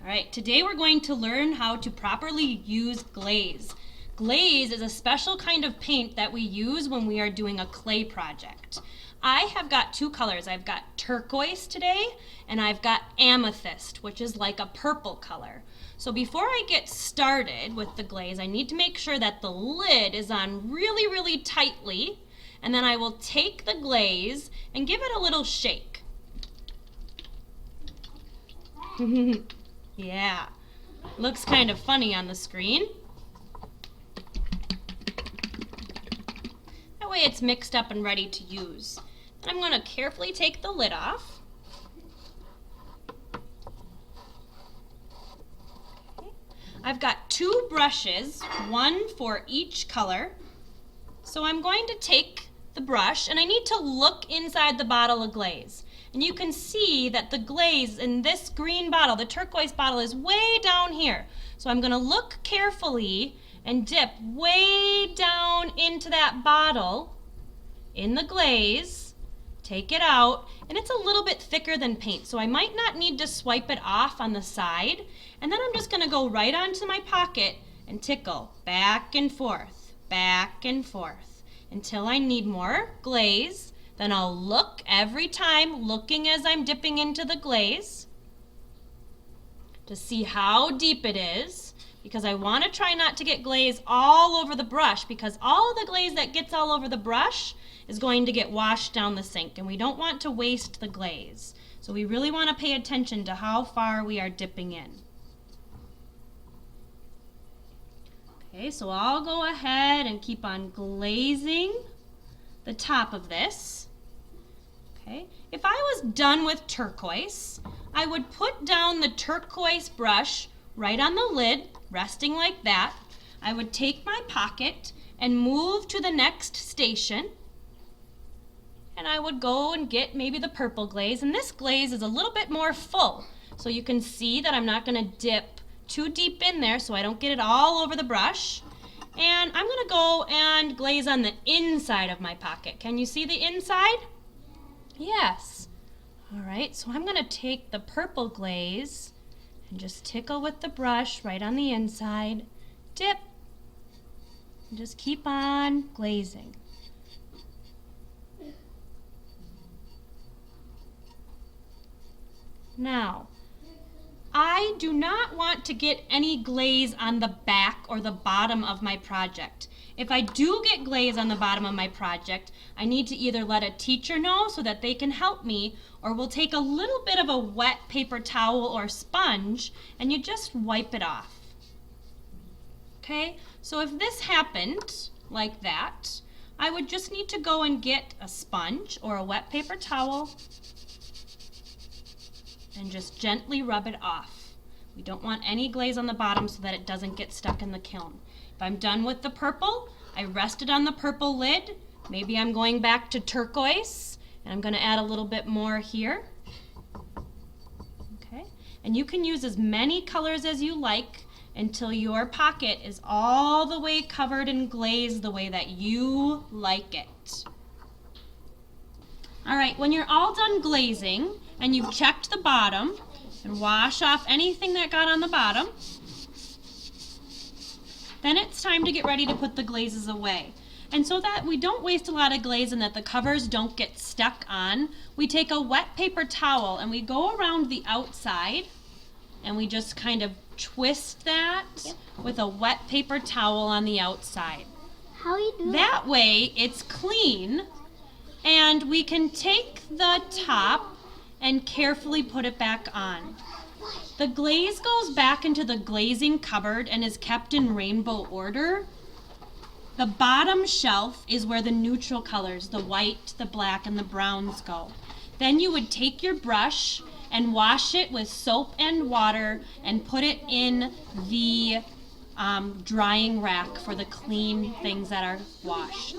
All right, today we're going to learn how to properly use glaze. Glaze is a special kind of paint that we use when we are doing a clay project. I have got two colors. I've got turquoise today, and I've got amethyst, which is like a purple color. So before I get started with the glaze, I need to make sure that the lid is on really, really tightly, and then I will take the glaze and give it a little shake. Yeah, looks kind of funny on the screen. That way it's mixed up and ready to use. And I'm going to carefully take the lid off. Okay. I've got two brushes, one for each color. So I'm going to take the brush and I need to look inside the bottle of glaze. And you can see that the glaze in this green bottle, the turquoise bottle, is way down here. So I'm going to look carefully and dip way down into that bottle in the glaze, take it out, and it's a little bit thicker than paint, so I might not need to swipe it off on the side. And then I'm just going to go right onto my pocket and tickle back and forth until I need more glaze. Then I'll look every time, looking as I'm dipping into the glaze to see how deep it is, because I want to try not to get glaze all over the brush, because all of the glaze that gets all over the brush is going to get washed down the sink, and we don't want to waste the glaze. So we really want to pay attention to how far we are dipping in. Okay, so I'll go ahead and keep on glazing the top of this. Okay. If I was done with turquoise, I would put down the turquoise brush right on the lid, resting like that. I would take my pocket and move to the next station, and I would go and get maybe the purple glaze, and this glaze is a little bit more full, so you can see that I'm not going to dip too deep in there so I don't get it all over the brush. And I'm going to go and glaze on the inside of my pocket. Can you see the inside? Yes. All right, so I'm going to take the purple glaze and just tickle with the brush right on the inside, dip, and just keep on glazing. Now, I do not want to get any glaze on the back or the bottom of my project. If I do get glaze on the bottom of my project, I need to either let a teacher know so that they can help me, or we'll take a little bit of a wet paper towel or sponge and you just wipe it off. Okay, so if this happened like that, I would just need to go and get a sponge or a wet paper towel and just gently rub it off. We don't want any glaze on the bottom so that it doesn't get stuck in the kiln. If I'm done with the purple, I rest it on the purple lid. Maybe I'm going back to turquoise, and I'm going to add a little bit more here. Okay, and you can use as many colors as you like until your pocket is all the way covered in glaze the way that you like it. All right, when you're all done glazing and you've checked the bottom and wash off anything that got on the bottom, then it's time to get ready to put the glazes away. And so that we don't waste a lot of glaze and that the covers don't get stuck on, we take a wet paper towel and we go around the outside and we just kind of twist that with a wet paper towel on the outside. How you do that? That way it's clean, and we can take the top and carefully put it back on. The glaze goes back into the glazing cupboard and is kept in rainbow order. The bottom shelf is where the neutral colors, the white, the black, and the browns go. Then you would take your brush and wash it with soap and water and put it in the drying rack for the clean things that are washed.